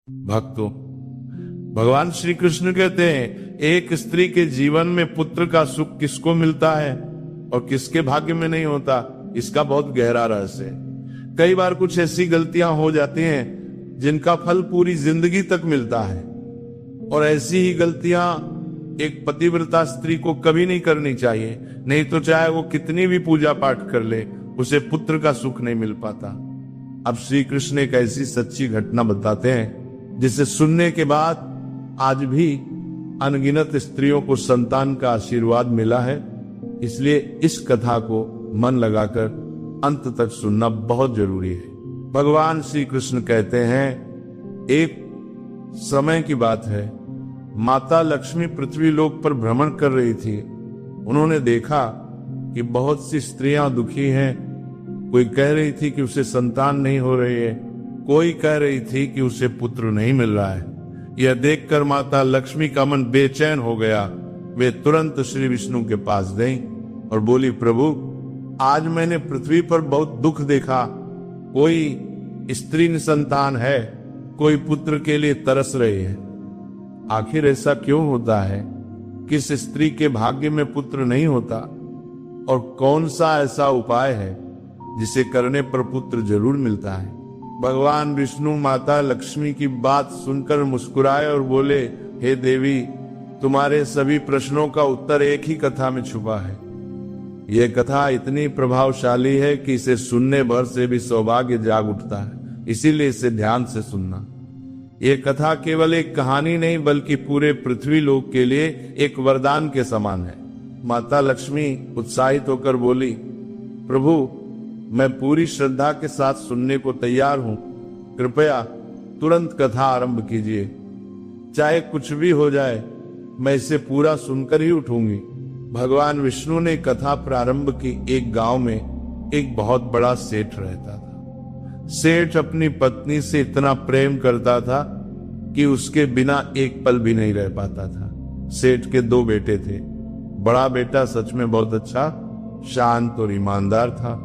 भक्तों, भगवान श्री कृष्ण कहते हैं एक स्त्री के जीवन में पुत्र का सुख किसको मिलता है और किसके भाग्य में नहीं होता, इसका बहुत गहरा रहस्य है। कई बार कुछ ऐसी गलतियां हो जाती हैं जिनका फल पूरी जिंदगी तक मिलता है, और ऐसी ही गलतियां एक पतिव्रता स्त्री को कभी नहीं करनी चाहिए, नहीं तो चाहे वो कितनी भी पूजा पाठ कर ले, उसे पुत्र का सुख नहीं मिल पाता। अब श्री कृष्ण एक ऐसी सच्ची घटना बताते हैं जिसे सुनने के बाद आज भी अनगिनत स्त्रियों को संतान का आशीर्वाद मिला है। इसलिए इस कथा को मन लगाकर अंत तक सुनना बहुत जरूरी है। भगवान श्री कृष्ण कहते हैं, एक समय की बात है, माता लक्ष्मी पृथ्वी लोक पर भ्रमण कर रही थी। उन्होंने देखा कि बहुत सी स्त्रियां दुखी हैं। कोई कह रही थी कि उसे संतान नहीं हो रही है, कोई कह रही थी कि उसे पुत्र नहीं मिल रहा है। यह देखकर माता लक्ष्मी का मन बेचैन हो गया। वे तुरंत श्री विष्णु के पास गईं और बोली, प्रभु, आज मैंने पृथ्वी पर बहुत दुख देखा। कोई स्त्री निसंतान है, कोई पुत्र के लिए तरस रही है। आखिर ऐसा क्यों होता है? किस स्त्री के भाग्य में पुत्र नहीं होता? और कौन सा ऐसा उपाय है जिसे करने पर पुत्र जरूर मिलता है? भगवान विष्णु माता लक्ष्मी की बात सुनकर मुस्कुराए और बोले, हे देवी, तुम्हारे सभी प्रश्नों का उत्तर एक ही कथा में छुपा है। यह कथा इतनी प्रभावशाली है कि इसे सुनने भर से भी सौभाग्य जाग उठता है, इसीलिए इसे ध्यान से सुनना। यह कथा केवल एक कहानी नहीं बल्कि पूरे पृथ्वी लोक के लिए एक वरदान के समान है। माता लक्ष्मी उत्साहित होकर बोली, प्रभु, मैं पूरी श्रद्धा के साथ सुनने को तैयार हूं। कृपया तुरंत कथा आरंभ कीजिए। चाहे कुछ भी हो जाए, मैं इसे पूरा सुनकर ही उठूंगी। भगवान विष्णु ने कथा प्रारंभ की। एक गांव में एक बहुत बड़ा सेठ रहता था। सेठ अपनी पत्नी से इतना प्रेम करता था कि उसके बिना एक पल भी नहीं रह पाता था। सेठ के दो बेटे थे। बड़ा बेटा सच में बहुत अच्छा, शांत और ईमानदार था।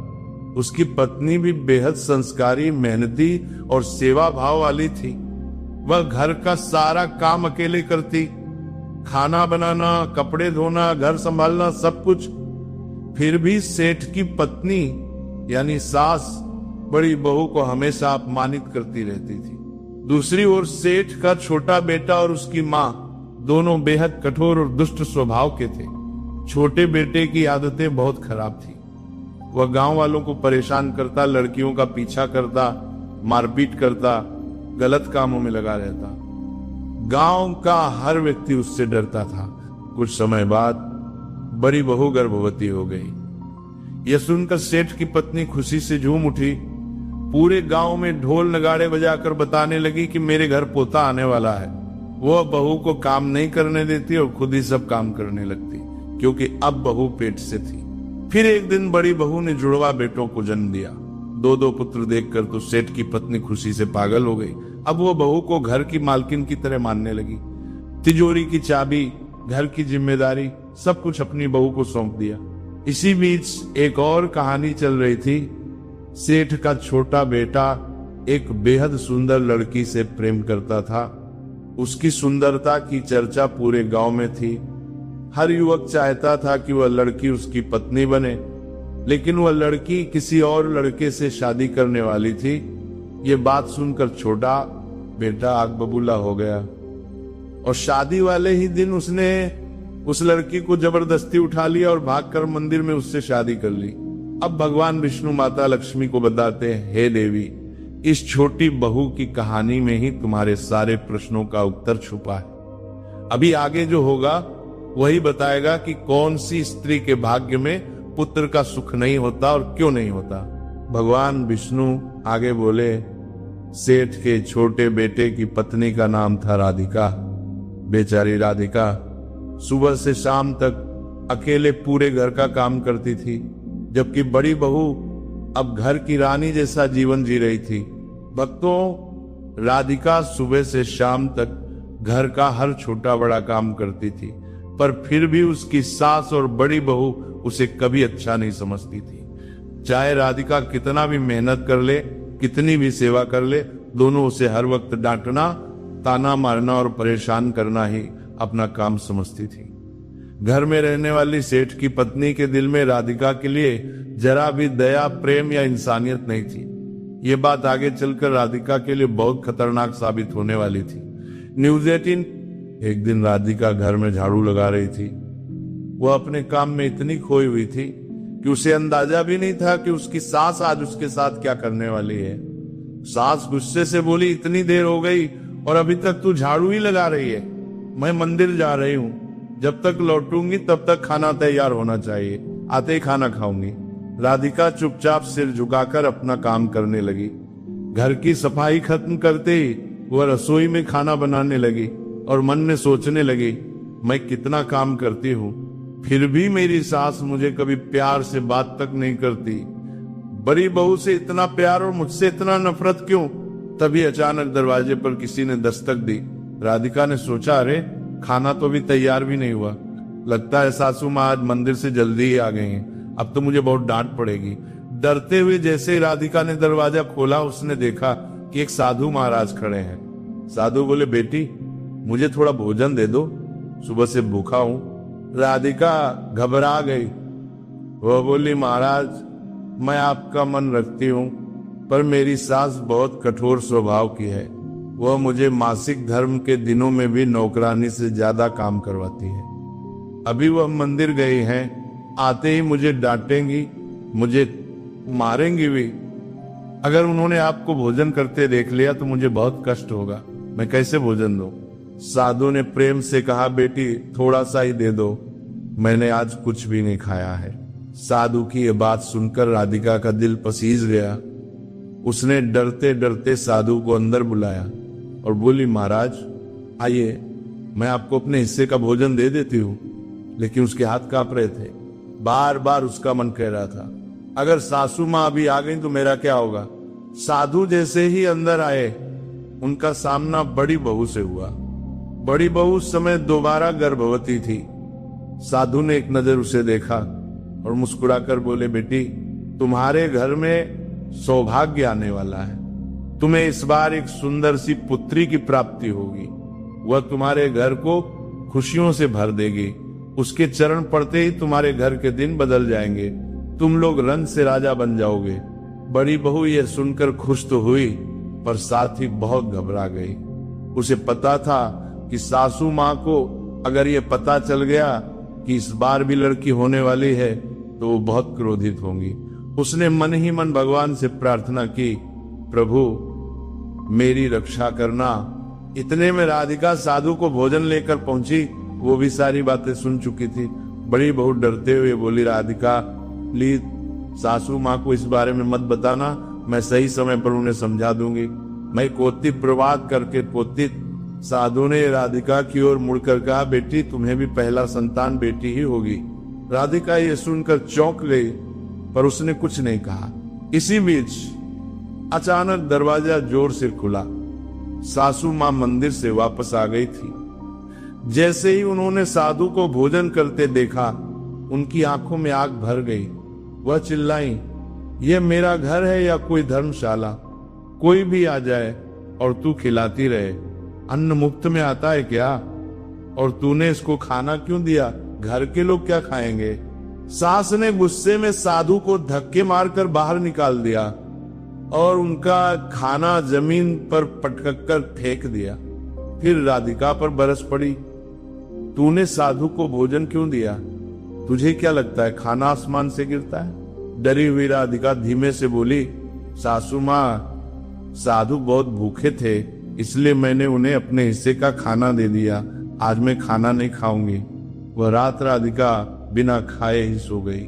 उसकी पत्नी भी बेहद संस्कारी, मेहनती और सेवा भाव वाली थी। वह घर का सारा काम अकेले करती, खाना बनाना, कपड़े धोना, घर संभालना, सब कुछ। फिर भी सेठ की पत्नी यानी सास बड़ी बहू को हमेशा अपमानित करती रहती थी। दूसरी ओर सेठ का छोटा बेटा और उसकी माँ दोनों बेहद कठोर और दुष्ट स्वभाव के थे। छोटे बेटे की आदतें बहुत खराब थी। वह गांव वालों को परेशान करता, लड़कियों का पीछा करता, मारपीट करता, गलत कामों में लगा रहता। गांव का हर व्यक्ति उससे डरता था। कुछ समय बाद बड़ी बहू गर्भवती हो गई। यह सुनकर सेठ की पत्नी खुशी से झूम उठी। पूरे गांव में ढोल नगाड़े बजाकर बताने लगी कि मेरे घर पोता आने वाला है। वह बहू को काम नहीं करने देती और खुद ही सब काम करने लगती, क्योंकि अब बहू पेट से थी। फिर एक दिन बड़ी बहू ने जुड़वा बेटों को जन्म दिया। दो दो पुत्र देखकर तो सेठ की पत्नी खुशी से पागल हो गई। अब वो बहू को घर की मालकिन की तरह मानने लगी। तिजोरी की चाबी, घर की जिम्मेदारी, सब कुछ अपनी बहू को सौंप दिया। इसी बीच एक और कहानी चल रही थी। सेठ का छोटा बेटा एक बेहद सुंदर लड़की से प्रेम करता था। उसकी सुंदरता की चर्चा पूरे गांव में थी। हर युवक चाहता था कि वह लड़की उसकी पत्नी बने, लेकिन वह लड़की किसी और लड़के से शादी करने वाली थी। ये बात सुनकर छोटा बेटा आग बबूला हो गया और शादी वाले ही दिन उसने उस लड़की को जबरदस्ती उठा लिया और भागकर मंदिर में उससे शादी कर ली। अब भगवान विष्णु माता लक्ष्मी को बताते हैं, हे देवी, इस छोटी बहू की कहानी में ही तुम्हारे सारे प्रश्नों का उत्तर छुपा है। अभी आगे जो होगा वही बताएगा कि कौन सी स्त्री के भाग्य में पुत्र का सुख नहीं होता और क्यों नहीं होता। भगवान विष्णु आगे बोले, सेठ के छोटे बेटे की पत्नी का नाम था राधिका। बेचारी राधिका सुबह से शाम तक अकेले पूरे घर का काम करती थी, जबकि बड़ी बहू अब घर की रानी जैसा जीवन जी रही थी। भक्तों, राधिका सुबह से शाम तक घर का हर छोटा बड़ा काम करती थी, पर फिर भी उसकी सास और बड़ी बहू उसे कभी अच्छा नहीं समझती थी। चाहे राधिका कितना भी मेहनत कर ले, कितनी भी सेवा कर ले, दोनों उसे हर वक्त डांटना ताना मारना और परेशान करना ही अपना काम समझती थी। घर में रहने वाली सेठ की पत्नी के दिल में राधिका के लिए जरा भी दया, प्रेम या इंसानियत नहीं थी। ये बात आगे चलकर राधिका के लिए बहुत खतरनाक साबित होने वाली थी। न्यूज़ 18। एक दिन राधिका घर में झाड़ू लगा रही थी। वह अपने काम में इतनी खोई हुई थी कि उसे अंदाजा भी नहीं था कि उसकी सास आज उसके साथ क्या करने वाली है। सास गुस्से से बोली, इतनी देर हो गई और अभी तक तू झाड़ू ही लगा रही है। मैं मंदिर जा रही हूँ, जब तक लौटूंगी तब तक खाना तैयार होना चाहिए, आते ही खाना खाऊंगी। राधिका चुपचाप सिर झुकाकर अपना काम करने लगी। घर की सफाई खत्म करते ही वह रसोई में खाना बनाने लगी और मन में सोचने लगी, मैं कितना काम करती हूँ, फिर भी मेरी सास मुझे कभी प्यार से बात तक नहीं करती। बड़ी बहू से इतना प्यार और मुझसे इतना नफरत क्यों? तभी अचानक दरवाजे पर किसी ने दस्तक दी। राधिका ने सोचा, अरे खाना तो अभी तैयार भी नहीं हुआ, लगता है सासू माँ आज मंदिर से जल्दी ही आ गई हैं, अब तो मुझे बहुत डांट पड़ेगी। डरते हुए जैसे ही राधिका ने दरवाजा खोला, उसने देखा कि एक साधु महाराज खड़े हैं। साधु बोले, बेटी मुझे थोड़ा भोजन दे दो, सुबह से भूखा हूं। राधिका घबरा गई। वह बोली, महाराज मैं आपका मन रखती हूं, पर मेरी सास बहुत कठोर स्वभाव की है। वह मुझे मासिक धर्म के दिनों में भी नौकरानी से ज्यादा काम करवाती है। अभी वह मंदिर गई हैं, आते ही मुझे डांटेंगी, मुझे मारेंगी भी। अगर उन्होंने आपको भोजन करते देख लिया तो मुझे बहुत कष्ट होगा, मैं कैसे भोजन दूं? साधु ने प्रेम से कहा, बेटी थोड़ा सा ही दे दो, मैंने आज कुछ भी नहीं खाया है। साधु की ये बात सुनकर राधिका का दिल पसीज गया। उसने डरते डरते साधु को अंदर बुलाया और बोली, महाराज आइए, मैं आपको अपने हिस्से का भोजन दे देती हूँ। लेकिन उसके हाथ कांप रहे थे। बार बार उसका मन कह रहा था, अगर सासू माँ अभी आ गई तो मेरा क्या होगा? साधु जैसे ही अंदर आए, उनका सामना बड़ी बहू से हुआ। बड़ी बहू उस समय दोबारा गर्भवती थी। साधु ने एक नजर उसे देखा और मुस्कुराकर बोले, बेटी तुम्हारे घर में सौभाग्य आने वाला है। तुम्हें इस बार एक सुंदर सी पुत्री की प्राप्ति होगी। वह तुम्हारे घर को खुशियों से भर देगी। उसके चरण पड़ते ही तुम्हारे घर के दिन बदल जाएंगे, तुम लोग रंग से राजा बन जाओगे। बड़ी बहू यह सुनकर खुश तो हुई, पर साथ ही बहुत घबरा गई। उसे पता था कि सासू माँ को अगर ये पता चल गया कि इस बार भी लड़की होने वाली है तो वो बहुत क्रोधित होंगी। उसने मन ही मन भगवान से प्रार्थना की, प्रभु मेरी रक्षा करना। इतने में राधिका साधु को भोजन लेकर पहुंची। वो भी सारी बातें सुन चुकी थी। बड़ी बहू डरते हुए बोली, राधिका प्लीज सासू माँ को इस बारे में मत बताना, मैं सही समय पर उन्हें समझा दूंगी। मैं कोति प्रवाद करके पोती। साधु ने राधिका की ओर मुड़कर कहा, बेटी तुम्हें भी पहला संतान बेटी ही होगी। राधिका ये सुनकर चौंक गई, पर उसने कुछ नहीं कहा। इसी बीच अचानक दरवाजा जोर से खुला। सासू माँ मंदिर से वापस आ गई थी। जैसे ही उन्होंने साधु को भोजन करते देखा, उनकी आंखों में आग भर गई। वह चिल्लाई, यह मेरा घर है या कोई धर्मशाला? कोई भी आ जाए और तू खिलाती रहे। अन्न मुफ्त में आता है क्या? और तूने इसको खाना क्यों दिया? घर के लोग क्या खाएंगे? सास ने गुस्से में साधु को धक्के मारकर बाहर निकाल दिया और उनका खाना जमीन पर पटक कर फेंक दिया। फिर राधिका पर बरस पड़ी, तूने साधु को भोजन क्यों दिया? तुझे क्या लगता है खाना आसमान से गिरता है? डरी हुई राधिका धीमे से बोली, सासू माँ साधु बहुत भूखे थे, इसलिए मैंने उन्हें अपने हिस्से का खाना दे दिया। आज मैं खाना नहीं खाऊंगी। वह रात राधिका बिना खाए ही सो गई,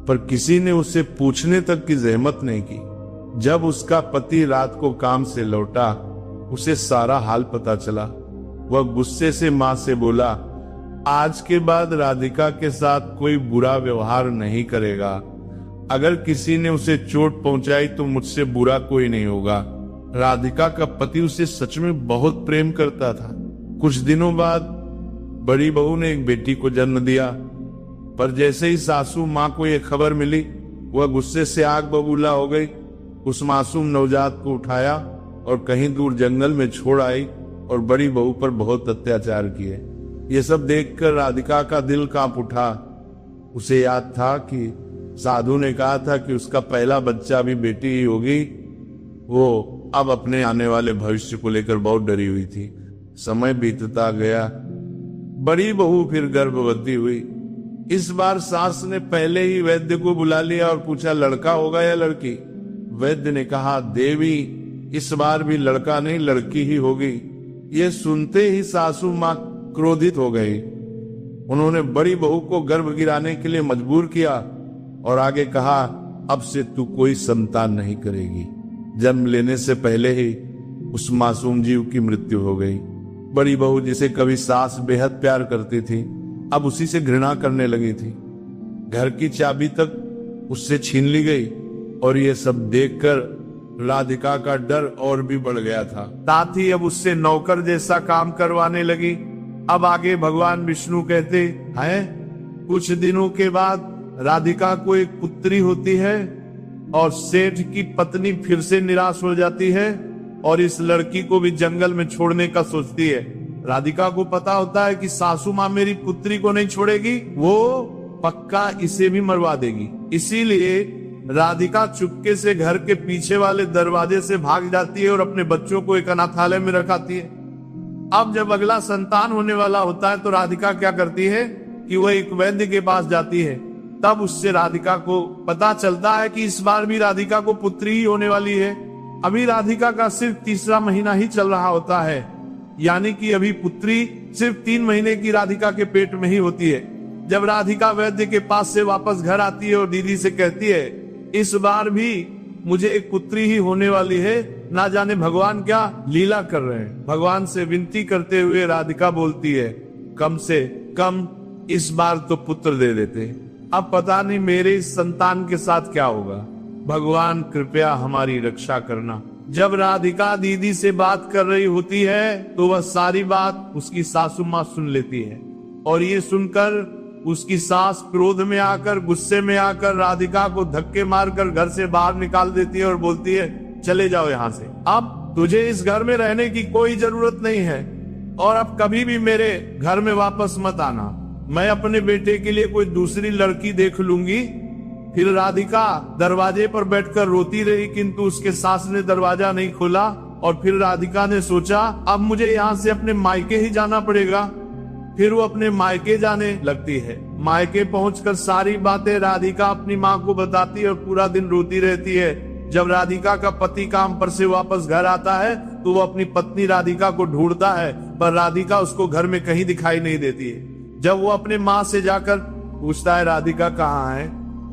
पर किसी ने उससे पूछने तक की जहमत नहीं की। जब उसका पति रात को काम से लौटा, उसे सारा हाल पता चला। वह गुस्से से माँ से बोला, आज के बाद राधिका के साथ कोई बुरा व्यवहार नहीं करेगा। अगर किसी ने उसे चोट पहुंचाई तो मुझसे बुरा कोई नहीं होगा। राधिका का पति उसे सच में बहुत प्रेम करता था। कुछ दिनों बाद बड़ी बहू ने एक बेटी को जन्म दिया, पर जैसे ही सासू माँ को यह खबर मिली, वह गुस्से से आग बबूला हो गई। उस मासूम नवजात को उठाया और कहीं दूर जंगल में छोड़ आई। और बड़ी बहू पर बहुत अत्याचार किए। ये सब देखकर राधिका का दिल कांप उठा। उसे याद था कि साधु ने कहा था कि उसका पहला बच्चा भी बेटी ही होगी। वो अब अपने आने वाले भविष्य को लेकर बहुत डरी हुई थी। समय बीतता गया, बड़ी बहू फिर गर्भवती हुई। इस बार सास ने पहले ही वैद्य को बुला लिया और पूछा, लड़का होगा या लड़की? वैद्य ने कहा, देवी इस बार भी लड़का नहीं लड़की ही होगी। ये सुनते ही सासू मां क्रोधित हो गई। उन्होंने बड़ी बहू को गर्भ गिराने के लिए मजबूर किया और आगे कहा, अब से तू कोई संतान नहीं करेगी। जन्म लेने से पहले ही उस मासूम जीव की मृत्यु हो गई। बड़ी बहू जिसे कभी सास बेहद प्यार करती थी, अब उसी से घृणा करने लगी थी। घर की चाबी तक उससे छीन ली गई और ये सब देखकर राधिका का डर और भी बढ़ गया था। साथ ही अब उससे नौकर जैसा काम करवाने लगी। अब आगे भगवान विष्णु कहते हैं, कुछ दिनों के बाद राधिका को एक पुत्री होती है और सेठ की पत्नी फिर से निराश हो जाती है और इस लड़की को भी जंगल में छोड़ने का सोचती है। राधिका को पता होता है कि सासू माँ मेरी पुत्री को नहीं छोड़ेगी, वो पक्का इसे भी मरवा देगी। इसीलिए राधिका चुपके से घर के पीछे वाले दरवाजे से भाग जाती है और अपने बच्चों को एक अनाथालय में रखाती है। अब जब अगला संतान होने वाला होता है तो राधिका क्या करती है कि वह एक वैद्य के पास जाती है। तब उससे राधिका को पता चलता है कि इस बार भी राधिका को पुत्री ही होने वाली है। अभी राधिका का सिर्फ तीसरा महीना ही चल रहा होता है, यानी कि अभी पुत्री सिर्फ 3 महीने की राधिका के पेट में ही होती है। जब राधिका वैद्य के पास से वापस घर आती है और दीदी से कहती है, इस बार भी मुझे एक पुत्री ही होने वाली है, ना जाने भगवान क्या लीला कर रहे हैं। भगवान से विनती करते हुए राधिका बोलती है, कम से कम इस बार तो पुत्र दे देते, अब पता नहीं मेरे इस संतान के साथ क्या होगा। भगवान कृपया हमारी रक्षा करना। जब राधिका दीदी से बात कर रही होती है तो वह सारी बात उसकी सासू माँ सुन लेती है और ये सुनकर उसकी सास क्रोध में आकर, गुस्से में आकर राधिका को धक्के मारकर घर से बाहर निकाल देती है और बोलती है, चले जाओ यहाँ से, अब तुझे इस घर में रहने की कोई जरूरत नहीं है और अब कभी भी मेरे घर में वापस मत आना। मैं अपने बेटे के लिए कोई दूसरी लड़की देख लूंगी। फिर राधिका दरवाजे पर बैठकर रोती रही, किंतु उसके सास ने दरवाजा नहीं खोला और फिर राधिका ने सोचा, अब मुझे यहाँ से अपने मायके ही जाना पड़ेगा। फिर वो अपने मायके जाने लगती है। मायके पहुंचकर सारी बातें राधिका अपनी माँ को बताती है और पूरा दिन रोती रहती है। जब राधिका का पति काम पर से वापस घर आता है तो वो अपनी पत्नी राधिका को ढूंढता है, पर राधिका उसको घर में कहीं दिखाई नहीं देती है। जब वो अपने माँ से जाकर पूछता है, राधिका कहाँ है,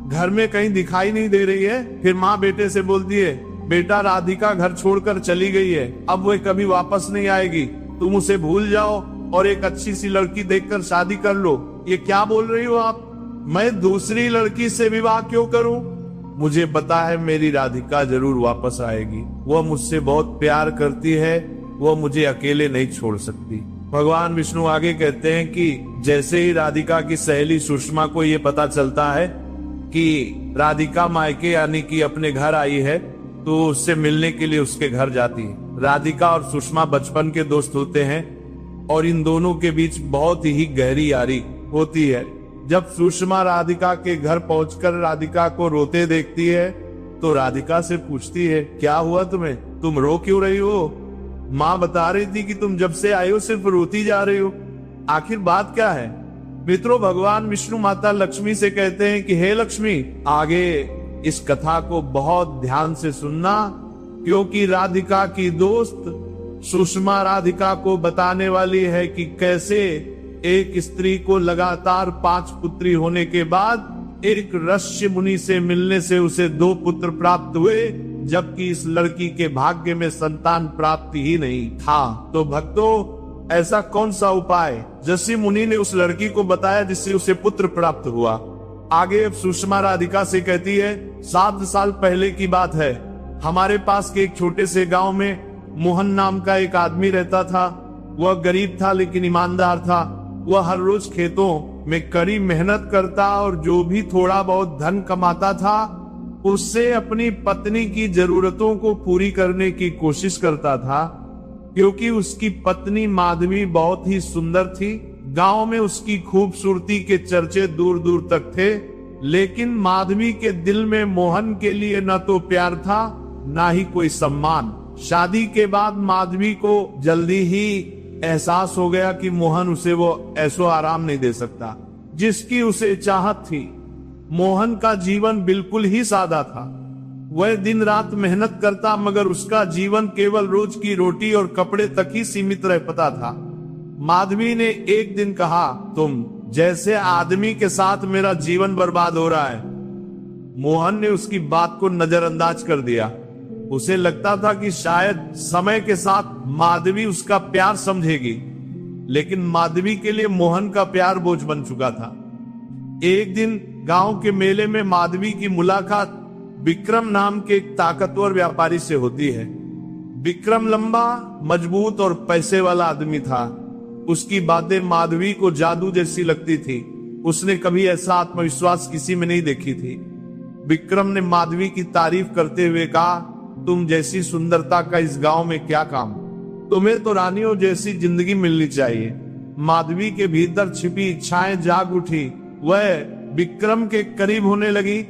घर में कहीं दिखाई नहीं दे रही है। फिर माँ बेटे से बोलती है, बेटा राधिका घर छोड़कर चली गई है, अब वो कभी वापस नहीं आएगी, तुम उसे भूल जाओ और एक अच्छी सी लड़की देखकर शादी कर लो। ये क्या बोल रही हो आप? मैं दूसरी लड़की से विवाह क्यों करूं? मुझे पता है मेरी राधिका जरूर वापस आएगी, वह मुझसे बहुत प्यार करती है, वह मुझे अकेले नहीं छोड़ सकती। भगवान विष्णु आगे कहते हैं कि जैसे ही राधिका की सहेली सुषमा को ये पता चलता है कि राधिका मायके यानी कि अपने घर आई है, तो उससे मिलने के लिए उसके घर जाती है। राधिका और सुषमा बचपन के दोस्त होते हैं और इन दोनों के बीच बहुत ही गहरी यारी होती है। जब सुषमा राधिका के घर पहुंचकर राधिका को रोते देखती है तो राधिका से पूछती है, क्या हुआ तुम्हें, तुम रो क्यों रही हो? माँ बता रही थी कि तुम जब से आई हो सिर्फ रोती जा रही हो, आखिर बात क्या है? मित्रों, भगवान विष्णु माता लक्ष्मी से कहते हैं कि हे लक्ष्मी, आगे इस कथा को बहुत ध्यान से सुनना, क्योंकि राधिका की दोस्त सुषमा राधिका को बताने वाली है कि कैसे एक स्त्री को लगातार 5 पुत्री होने के बाद एक ऋषि मुनि से मिलने से उसे 2 पुत्र प्राप्त हुए, जबकि इस लड़की के भाग्य में संतान प्राप्ति ही नहीं था। तो भक्तों, ऐसा कौन सा उपाय ऋषि मुनि ने उस लड़की को बताया जिससे उसे पुत्र प्राप्त हुआ? आगे सुषमा राधिका से कहती है, 7 साल पहले की बात है, हमारे पास के एक छोटे से गांव में मोहन नाम का एक आदमी रहता था। वह गरीब था लेकिन ईमानदार था। वह हर रोज खेतों में कड़ी मेहनत करता और जो भी थोड़ा बहुत धन कमाता था उससे अपनी पत्नी की जरूरतों को पूरी करने की कोशिश करता था। क्योंकि उसकी पत्नी माधवी बहुत ही सुंदर थी। गांव में उसकी खूबसूरती के चर्चे दूर दूर तक थे, लेकिन माधवी के दिल में मोहन के लिए न तो प्यार था न ही कोई सम्मान। शादी के बाद माधवी को जल्दी ही एहसास हो गया कि मोहन उसे वो ऐसो आराम नहीं दे सकता जिसकी उसे चाहत थी। मोहन का जीवन बिल्कुल ही सादा था। वह दिन रात मेहनत करता, मगर उसका जीवन केवल रोज की रोटी और कपड़े तक ही सीमित रह पाता था। माधवी ने एक दिन कहा, तुम जैसे आदमी के साथ मेरा जीवन बर्बाद हो रहा है। मोहन ने उसकी बात को नजरअंदाज कर दिया। उसे लगता था कि शायद समय के साथ माधवी उसका प्यार समझेगी, लेकिन माधवी के लिए मोहन का प्यार बोझ बन चुका था। एक दिन गांव के मेले में माधवी की मुलाकात विक्रम नाम के एक ताकतवर व्यापारी से होती है। विक्रम लंबा, मजबूत और पैसे वाला आदमी था। उसकी बातें माधवी को जादू जैसी लगती थी। उसने कभी ऐसा आत्मविश्वास किसी में नहीं देखी थी। विक्रम ने माधवी की तारीफ करते हुए कहा, तुम जैसी सुंदरता का इस गांव में क्या काम, तुम्हें तो रानियों जैसी जिंदगी मिलनी चाहिए। माधवी के भीतर छिपी इच्छाएं जाग उठी। वह विक्रम के करीब होने लगी।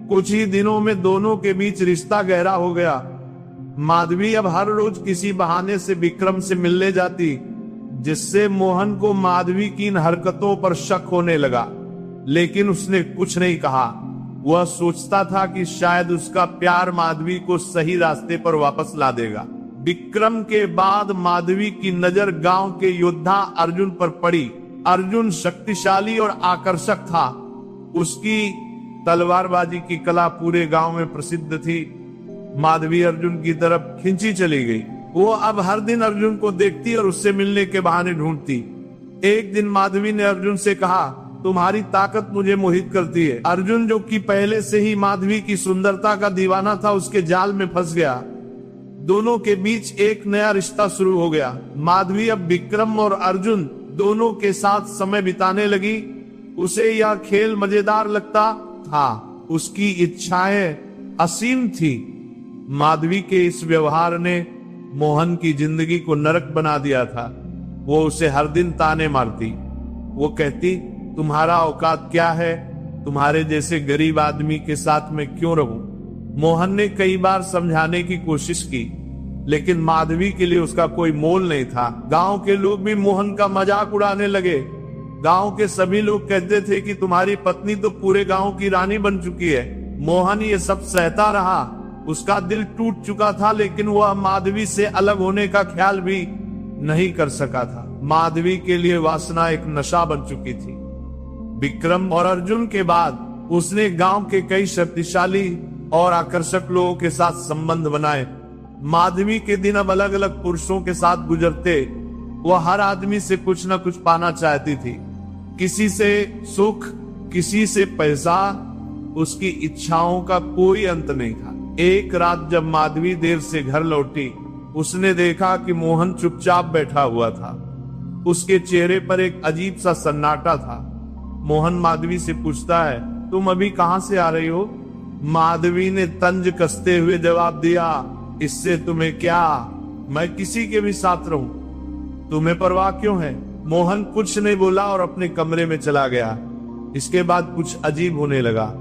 कुछ ही दिनों में दोनों के बीच रिश्ता गहरा हो गया। माधवी अब हर रोज किसी बहाने से विक्रम से मिलने जाती, जिससे मोहन को माधवी की इन हरकतों पर शक होने लगा, लेकिन उसने कुछ नहीं कहा। वह सोचता था कि शायद उसका प्यार माधवी को सही रास्ते पर वापस ला देगा। विक्रम के बाद माधवी की नजर गांव के योद्धा अर्जुन पर पड़ी। अर्जुन शक्तिशाली और आकर्षक था। उसकी तलवारबाजी की कला पूरे गांव में प्रसिद्ध थी। माधवी अर्जुन की तरफ खिंची चली गई। वो अब हर दिन अर्जुन को देखती और उससे मिलने के बहाने ढूंढती। एक दिन माधवी ने अर्जुन से कहा, तुम्हारी ताकत मुझे मोहित करती है। अर्जुन, जो कि पहले से ही माधवी की सुंदरता का दीवाना था, उसके जाल में फंस गया। दोनों के बीच एक नया रिश्ता शुरू हो गया। माधवी अब विक्रम और अर्जुन दोनों के साथ समय बिताने लगी। उसे यह खेल मजेदार लगता था। उसकी इच्छाएं असीम थी। माधवी के इस व्यवहार ने मोहन की जिंदगी को नरक बना दिया था। वो उसे हर दिन ताने मारती। वो कहती, तुम्हारा औकात क्या है? तुम्हारे जैसे गरीब आदमी के साथ मैं क्यों रहूं? मोहन ने कई बार समझाने की कोशिश की, लेकिन माधवी के लिए उसका कोई मोल नहीं था। गांव के लोग भी मोहन का मजाक उड़ाने लगे। गांव के सभी लोग कहते थे कि तुम्हारी पत्नी तो पूरे गांव की रानी बन चुकी है। मोहन ये सब सहता रहा। उसका दिल टूट चुका था, लेकिन वह माधवी से अलग होने का ख्याल भी नहीं कर सका था। माधवी के लिए वासना एक नशा बन चुकी थी। विक्रम और अर्जुन के बाद उसने गांव के कई शक्तिशाली और आकर्षक लोगों के साथ संबंध बनाए। माधवी के दिन अब अलग अलग पुरुषों के साथ गुजरते। वह हर आदमी से कुछ न कुछ पाना चाहती थी, किसी से सुख, किसी से पैसा। उसकी इच्छाओं का कोई अंत नहीं था। एक रात जब माधवी देर से घर लौटी, उसने देखा कि मोहन चुपचाप बैठा हुआ था। उसके चेहरे पर एक अजीब सा सन्नाटा था। मोहन माधवी से पूछता है, तुम अभी कहां से आ रही हो? माधवी ने तंज कसते हुए जवाब दिया, इससे तुम्हें क्या, मैं किसी के भी साथ रहूं, तुम्हें परवाह क्यों है? मोहन कुछ नहीं बोला और अपने कमरे में चला गया। इसके बाद कुछ अजीब होने लगा।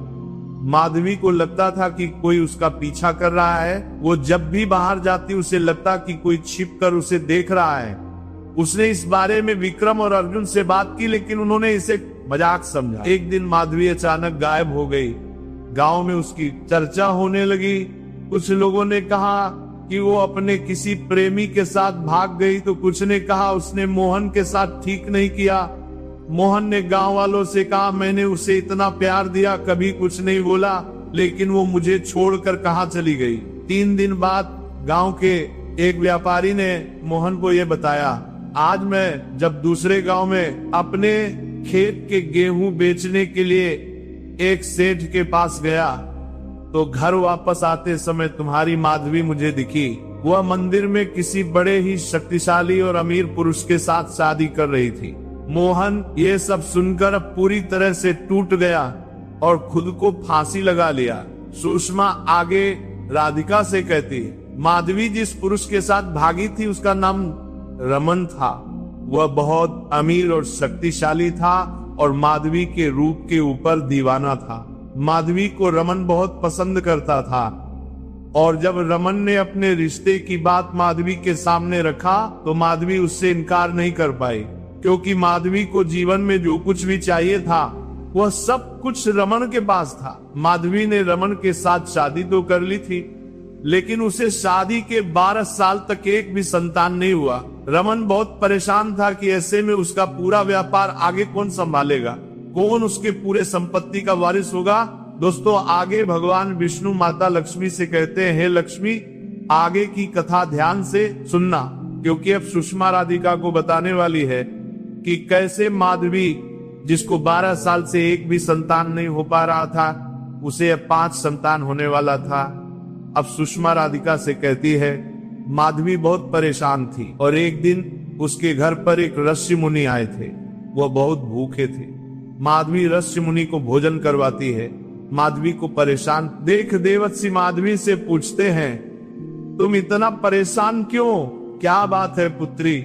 माधवी को लगता था कि कोई उसका पीछा कर रहा है। वो जब भी बाहर जाती उसे लगता कि कोई छिपकर उसे देख रहा है। उसने इस बारे में विक्रम और अर्जुन से बात की, लेकिन उन्होंने इसे मजाक समझा। एक दिन माधवी अचानक गायब हो गई। गांव में उसकी चर्चा होने लगी। कुछ लोगों ने कहा कि वो अपने किसी प्रेमी के साथ भाग गई, तो कुछ ने कहा उसने मोहन के साथ ठीक नहीं किया। मोहन ने गांव वालों से कहा, मैंने उसे इतना प्यार दिया, कभी कुछ नहीं बोला, लेकिन वो मुझे छोड़कर कहां चली गई। 3 दिन बाद गांव के एक व्यापारी ने मोहन को यह बताया, आज मैं जब दूसरे गांव में अपने खेत के गेहूं बेचने के लिए एक सेठ के पास गया, तो घर वापस आते समय तुम्हारी माधवी मुझे दिखी। वह मंदिर में किसी बड़े ही शक्तिशाली और अमीर पुरुष के साथ शादी कर रही थी। मोहन ये सब सुनकर पूरी तरह से टूट गया और खुद को फांसी लगा लिया। सुषमा आगे राधिका से कहती, माधवी जिस पुरुष के साथ भागी थी उसका नाम रमन था। वह बहुत अमीर और शक्तिशाली था और माधवी के रूप के ऊपर दीवाना था। माधवी को रमन बहुत पसंद करता था और जब रमन ने अपने रिश्ते की बात माधवी के सामने रखा तो माधवी उससे इनकार नहीं कर पाई, क्योंकि माधवी को जीवन में जो कुछ भी चाहिए था वह सब कुछ रमन के पास था। माधवी ने रमन के साथ शादी तो कर ली थी, लेकिन उसे शादी के 12 साल तक एक भी संतान नहीं हुआ। रमन बहुत परेशान था कि ऐसे में उसका पूरा व्यापार आगे कौन संभालेगा, कौन उसके पूरे संपत्ति का वारिस होगा। दोस्तों, आगे भगवान विष्णु माता लक्ष्मी से कहते हैं, हे लक्ष्मी, आगे की कथा ध्यान से सुनना, क्योंकि अब सुषमा राधिका को बताने वाली है कि कैसे माधवी, जिसको 12 साल से एक भी संतान नहीं हो पा रहा था, उसे अब 5 संतान होने वाला था। अब सुषमा राधिका से कहती है, माधवी बहुत परेशान थी और एक दिन उसके घर पर एक ऋषि मुनि आए थे। वह बहुत भूखे थे। माधवी ऋषि मुनि को भोजन करवाती है। माधवी को परेशान देख देवत्सी माधवी से पूछते हैं, तुम इतना परेशान क्यों? क्या बात है पुत्री,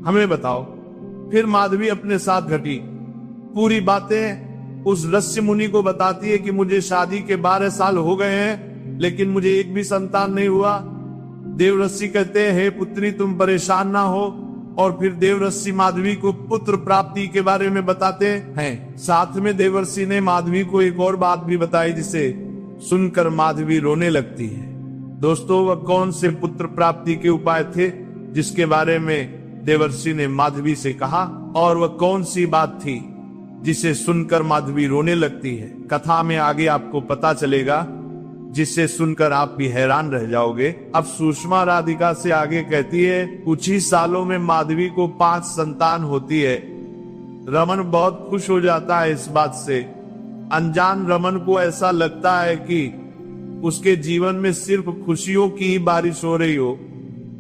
हमें बताओ। फिर माधवी अपने साथ घटी पूरी बातें उस ऋषि मुनि को बताती है कि मुझे शादी के 12 साल हो गए हैं, लेकिन मुझे एक भी संतान नहीं हुआ। देवऋषि कहते हैं, हे पुत्री, तुम परेशान ना हो। और फिर देवऋषि माधवी को पुत्र प्राप्ति के बारे में बताते हैं। साथ में देवर्षि ने माधवी को एक और बात भी बताई, जिसे सुनकर माधवी रोने लगती है। दोस्तों, वह कौन से पुत्र प्राप्ति के उपाय थे जिसके बारे में देवर्षि ने माधवी से कहा, और वह कौन सी बात थी जिसे सुनकर माधवी रोने लगती है? कथा में आगे आपको पता चलेगा, जिसे सुनकर आप भी हैरान रह जाओगे। अब सुषमा राधिका से आगे कहती है, कुछ ही सालों में माधवी को 5 संतान होती है। रमन बहुत खुश हो जाता है इस बात से। अनजान रमन को ऐसा लगता है कि उसके जीवन में सिर्फ खुशियों की ही बारिश हो रही हो,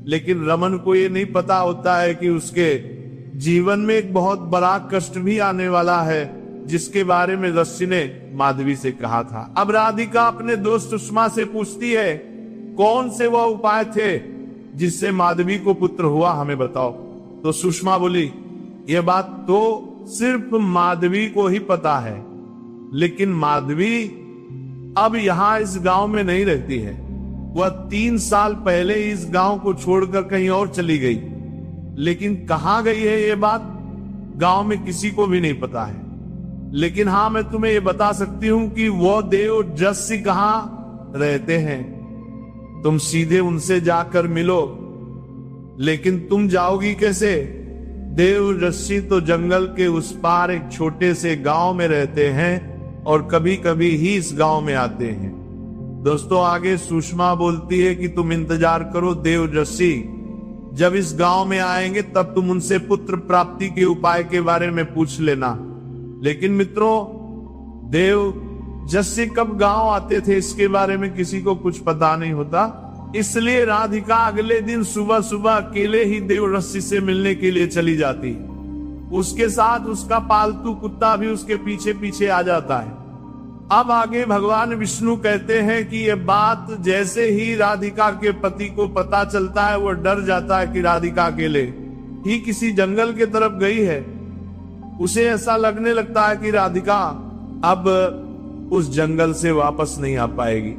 लेकिन रमन को ये नहीं पता होता है कि उसके जीवन में एक बहुत बड़ा कष्ट भी आने वाला है, जिसके बारे में ऋषि ने माधवी से कहा था। अब राधिका अपने दोस्त सुषमा से पूछती है, कौन से वह उपाय थे जिससे माधवी को पुत्र हुआ, हमें बताओ। तो सुषमा बोली, यह बात तो सिर्फ माधवी को ही पता है, लेकिन माधवी अब यहाँ इस गांव में नहीं रहती है। वह 3 साल पहले इस गांव को छोड़कर कहीं और चली गई, लेकिन कहाँ गई है ये बात गांव में किसी को भी नहीं पता है। लेकिन हाँ, मैं तुम्हें ये बता सकती हूँ कि वो देवऋषि कहाँ रहते हैं। तुम सीधे उनसे जाकर मिलो। लेकिन तुम जाओगी कैसे? देवऋषि तो जंगल के उस पार एक छोटे से गांव में रहते हैं और कभी कभी ही इस गांव में आते हैं। दोस्तों, आगे सुषमा बोलती है कि तुम इंतजार करो, देवऋषि जब इस गांव में आएंगे तब तुम उनसे पुत्र प्राप्ति के उपाय के बारे में पूछ लेना। लेकिन मित्रों, देवऋषि कब गांव आते थे इसके बारे में किसी को कुछ पता नहीं होता। इसलिए राधिका अगले दिन सुबह सुबह अकेले ही देवऋषि से मिलने के लिए चली जाती। उसके साथ उसका पालतू कुत्ता भी उसके पीछे पीछे आ जाता है। अब आगे भगवान विष्णु कहते हैं कि यह बात जैसे ही राधिका के पति को पता चलता है, वह डर जाता है कि राधिका अकेले ही किसी जंगल के तरफ गई है। उसे ऐसा लगने लगता है कि राधिका अब उस जंगल से वापस नहीं आ पाएगी,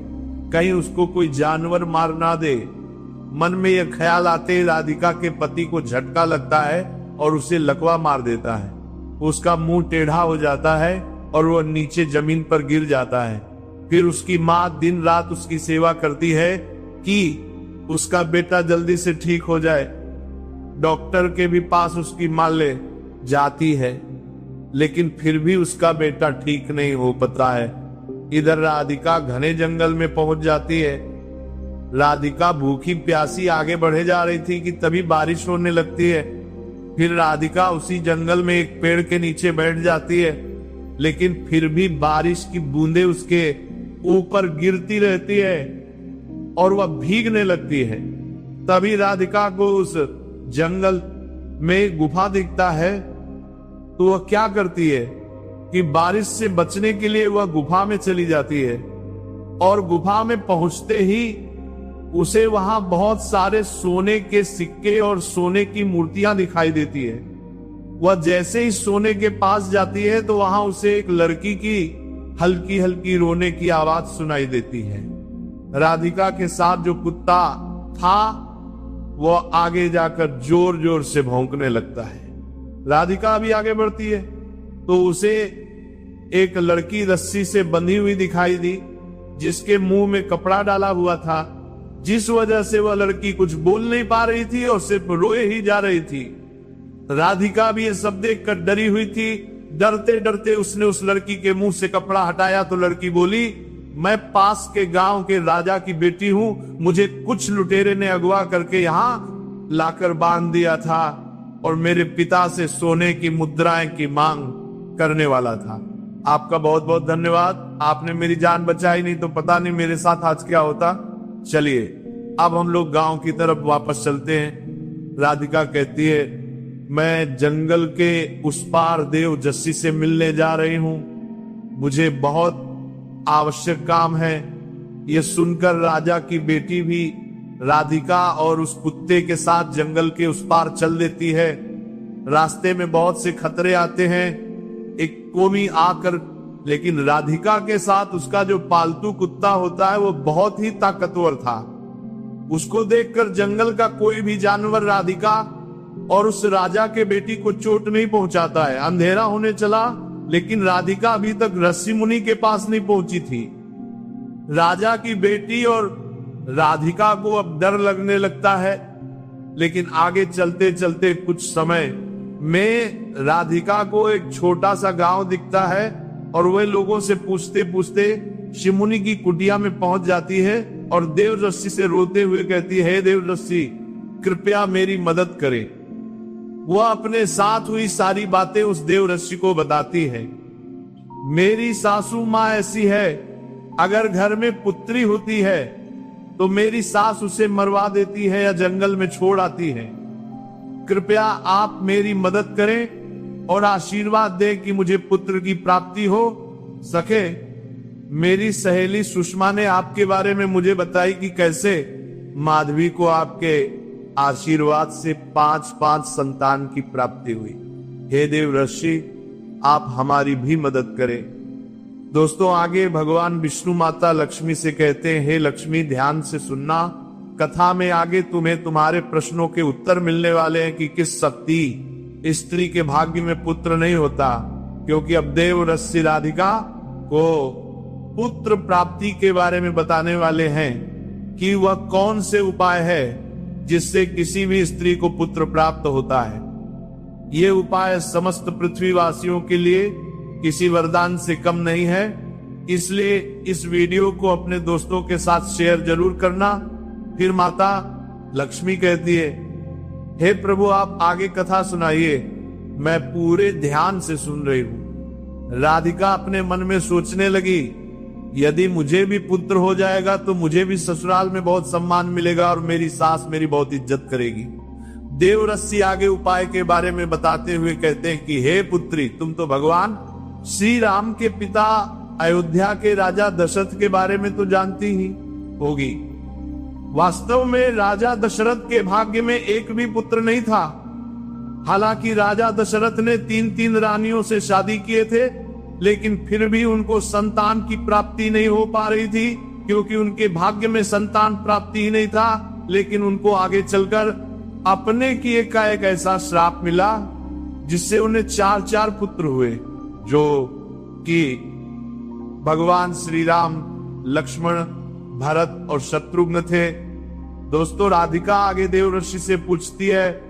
कहीं उसको कोई जानवर मार ना दे। मन में यह ख्याल आते राधिका के पति को झटका लगता है और उसे लकवा मार देता है। उसका मुंह टेढ़ा हो जाता है और वह नीचे जमीन पर गिर जाता है। फिर उसकी माँ दिन रात उसकी सेवा करती है कि उसका बेटा जल्दी से ठीक हो जाए। डॉक्टर के भी पास उसकी माँ ले जाती है, लेकिन फिर भी उसका बेटा ठीक नहीं हो पाता है। इधर राधिका घने जंगल में पहुंच जाती है। राधिका भूखी प्यासी आगे बढ़े जा रही थी कि तभी बारिश होने लगती है। फिर राधिका उसी जंगल में एक पेड़ के नीचे बैठ जाती है, लेकिन फिर भी बारिश की बूंदें उसके ऊपर गिरती रहती है और वह भीगने लगती है। तभी राधिका को उस जंगल में गुफा दिखता है, तो वह क्या करती है कि बारिश से बचने के लिए वह गुफा में चली जाती है। और गुफा में पहुंचते ही उसे वहां बहुत सारे सोने के सिक्के और सोने की मूर्तियां दिखाई देती है। वह जैसे ही सोने के पास जाती है तो वहां उसे एक लड़की की हल्की हल्की रोने की आवाज सुनाई देती है। राधिका के साथ जो कुत्ता था वह आगे जाकर जोर जोर से भौंकने लगता है। राधिका भी आगे बढ़ती है तो उसे एक लड़की रस्सी से बंधी हुई दिखाई दी, जिसके मुंह में कपड़ा डाला हुआ था, जिस वजह से वह लड़की कुछ बोल नहीं पा रही थी और सिर्फ रोए ही जा रही थी। राधिका भी ये सब देखकर डरी हुई थी। डरते डरते उसने उस लड़की के मुंह से कपड़ा हटाया तो लड़की बोली, मैं पास के गांव के राजा की बेटी हूं, मुझे कुछ लुटेरे ने अगवा करके यहां लाकर बांध दिया था और मेरे पिता से सोने की मुद्राएं की मांग करने वाला था। आपका बहुत बहुत धन्यवाद, आपने मेरी जान बचाई, नहीं तो पता नहीं मेरे साथ आज क्या होता। चलिए अब हम लोग गांव की तरफ वापस चलते हैं। राधिका कहती है, मैं जंगल के उस पार देव जस्सी से मिलने जा रही हूं, मुझे बहुत आवश्यक काम है। यह सुनकर राजा की बेटी भी राधिका और उस कुत्ते के साथ जंगल के उस पार चल देती है। रास्ते में बहुत से खतरे आते हैं। एक कोमी आकर, लेकिन राधिका के साथ उसका जो पालतू कुत्ता होता है वो बहुत ही ताकतवर था। उसको देखकर जंगल का कोई भी जानवर राधिका और उस राजा के बेटी को चोट नहीं पहुंचाता है। अंधेरा होने चला लेकिन राधिका अभी तक ऋषि मुनि के पास नहीं पहुंची थी। राजा की बेटी और राधिका को अब डर लगने लगता है, लेकिन आगे चलते चलते कुछ समय में राधिका को एक छोटा सा गांव दिखता है और वह लोगों से पूछते पूछते शिमुनि की कुटिया में पहुंच जाती है और देवदस्सी से रोते हुए कहती है, हे देवदस्सी, कृपया मेरी मदद करें। वह अपने साथ हुई सारी बातें उस देवदस्सी को बताती है। मेरी सासू माँ ऐसी है, अगर घर में पुत्री होती है तो मेरी सास उसे मरवा देती है या जंगल में छोड़ आती है। कृपया आप मेरी मदद करें और आशीर्वाद दें कि मुझे पुत्र की प्राप्ति हो सके। मेरी सहेली सुषमा ने आपके बारे में मुझे बताई कि कैसे माधवी को आपके आशीर्वाद से 5-5 संतान की प्राप्ति हुई। हे देव ऋषि, आप हमारी भी मदद करें। दोस्तों, आगे भगवान विष्णु माता लक्ष्मी से कहते हैं, हे लक्ष्मी, ध्यान से सुनना। कथा में आगे तुम्हें तुम्हारे प्रश्नों के उत्तर मिलने वाले हैं कि किस सती स्त्री के भाग्य में पुत्र नहीं होता, क्योंकि अब देव ऋषि राधिका को पुत्र प्राप्ति के बारे में बताने वाले हैं कि वह कौन से उपाय है जिससे किसी भी स्त्री को पुत्र प्राप्त होता है। ये उपाय समस्त पृथ्वीवासियों के लिए किसी वरदान से कम नहीं है, इसलिए इस वीडियो को अपने दोस्तों के साथ शेयर जरूर करना। फिर माता लक्ष्मी कहती है, हे प्रभु, आप आगे कथा सुनाइए, मैं पूरे ध्यान से सुन रही हूं। राधिका अपने मन में सोचने लगी, यदि मुझे भी पुत्र हो जाएगा तो मुझे भी ससुराल में बहुत सम्मान मिलेगा और मेरी सास मेरी बहुत इज्जत करेगी। देव ऋषि आगे उपाय के बारे में बताते हुए कहते हैं कि हे पुत्री, तुम तो भगवान श्री राम के पिता अयोध्या के राजा दशरथ के बारे में तो जानती ही होगी। वास्तव में राजा दशरथ के भाग्य में एक भी पुत्र नहीं था। हालांकि राजा दशरथ ने 3-3 रानियों से शादी किए थे, लेकिन फिर भी उनको संतान की प्राप्ति नहीं हो पा रही थी, क्योंकि उनके भाग्य में संतान प्राप्ति ही नहीं था। लेकिन उनको आगे चलकर अपने किए का एक ऐसा श्राप मिला जिससे उन्हें 4 पुत्र हुए, जो कि भगवान श्री राम, लक्ष्मण, भरत और शत्रुघ्न थे। दोस्तों, राधिका आगे देव ऋषि से पूछती है,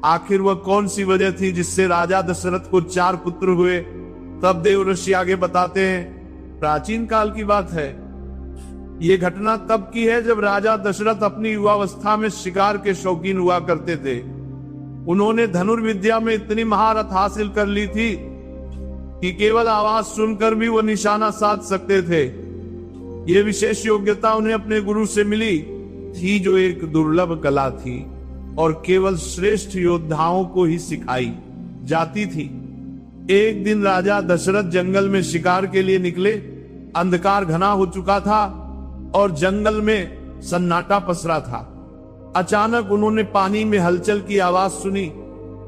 आखिर वह कौन सी वजह थी जिससे राजा दशरथ को 4 पुत्र हुए। तब देव ऋषि आगे बताते हैं, प्राचीन काल की बात है। ये घटना तब की है जब राजा दशरथ अपनी युवावस्था में शिकार के शौकीन हुआ करते थे। उन्होंने धनुर्विद्या में इतनी महारत हासिल कर ली थी कि केवल आवाज सुनकर भी वो निशाना साध सकते थे। ये विशेष योग्यता उन्हें अपने गुरु से मिली थी, जो एक दुर्लभ कला थी और केवल श्रेष्ठ योद्धाओं को ही सिखाई जाती थी। एक दिन राजा दशरथ जंगल में शिकार के लिए निकले। अंधकार घना हो चुका था और जंगल में सन्नाटा पसरा था। अचानक उन्होंने पानी में हलचल की आवाज सुनी,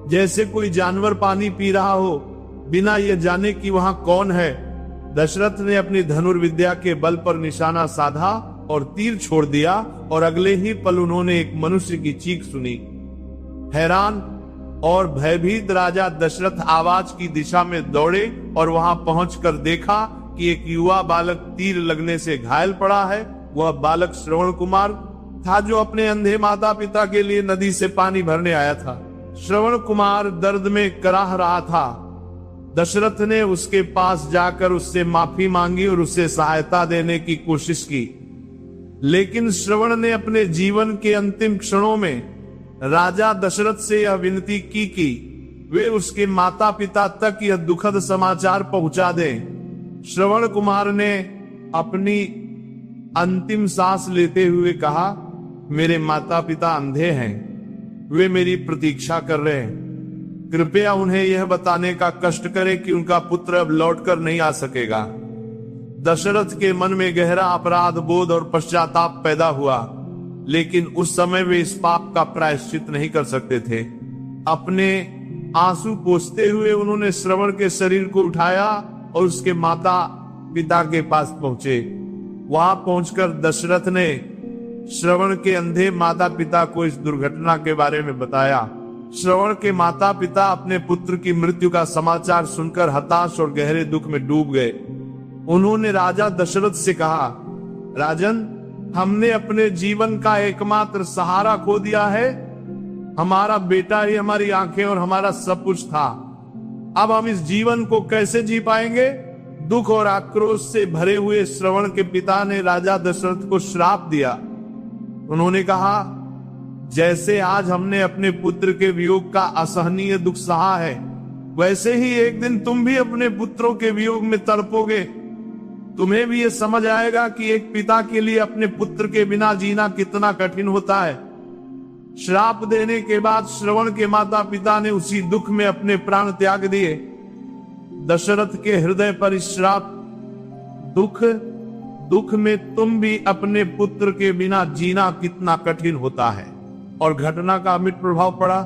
जैसे कोई जानवर पानी पी रहा हो, बिना ये जाने कि वहां कौन है। दशरथ ने अपनी धनुर्विद्या के बल पर निशाना साधा और तीर छोड़ दिया, और अगले ही पल उन्होंने एक मनुष्य की चीख सुनी। हैरान और भयभीत राजा दशरथ आवाज की दिशा में दौड़े और वहां पहुंचकर देखा कि एक युवा बालक तीर लगने से घायल पड़ा है। वह बालक श्रवण कुमार था, जो अपने अंधे माता पिता के लिए नदी से पानी भरने आया था। श्रवण कुमार दर्द में कराह रहा था। दशरथ ने उसके पास जाकर उससे माफी मांगी और उसे सहायता देने की कोशिश की, लेकिन श्रवण ने अपने जीवन के अंतिम क्षणों में राजा दशरथ से यह विनती की कि वे उसके माता पिता तक यह दुखद समाचार पहुंचा दें। श्रवण कुमार ने अपनी अंतिम सांस लेते हुए कहा, मेरे माता पिता अंधे हैं, वे मेरी प्रतीक्षा कर रहे हैं। कृपया उन्हें यह बताने का कष्ट करें कि उनका पुत्र अब लौटकर नहीं आ सकेगा। दशरथ के मन में गहरा अपराध बोध और पश्चाताप पैदा हुआ, लेकिन उस समय वे इस पाप का प्रायश्चित नहीं कर सकते थे। अपने आंसू पोंछते हुए उन्होंने श्रवण के शरीर को उठाया और उसके माता पिता के पास पहुंचे। वहां पहुंचकर दशरथ ने श्रवण के अंधे माता पिता को इस दुर्घटना के बारे में बताया। श्रवण के माता पिता अपने पुत्र की मृत्यु का समाचार सुनकर हताश और गहरे दुख में डूब गए। उन्होंने राजा दशरथ से कहा, राजन, हमने अपने जीवन का एकमात्र सहारा खो दिया है। हमारा बेटा ही हमारी आंखें और हमारा सब कुछ था। अब हम इस जीवन को कैसे जी पाएंगे? दुख और आक्रोश से भरे हुए श्रवण के पिता ने राजा दशरथ को श्राप दिया। उन्होंने कहा, जैसे आज हमने अपने पुत्र के वियोग का असहनीय दुख सहा है, वैसे ही एक दिन तुम भी अपने पुत्रों के वियोग में तड़पोगे। तुम्हें भी ये समझ आएगा कि एक पिता के लिए अपने पुत्र के बिना जीना कितना कठिन होता है। श्राप देने के बाद श्रवण के माता पिता ने उसी दुख में अपने प्राण त्याग दिए। दशरथ के हृदय पर इस श्राप, दुख में तुम भी अपने पुत्र के बिना जीना कितना कठिन होता है, और घटना का अमिट प्रभाव पड़ा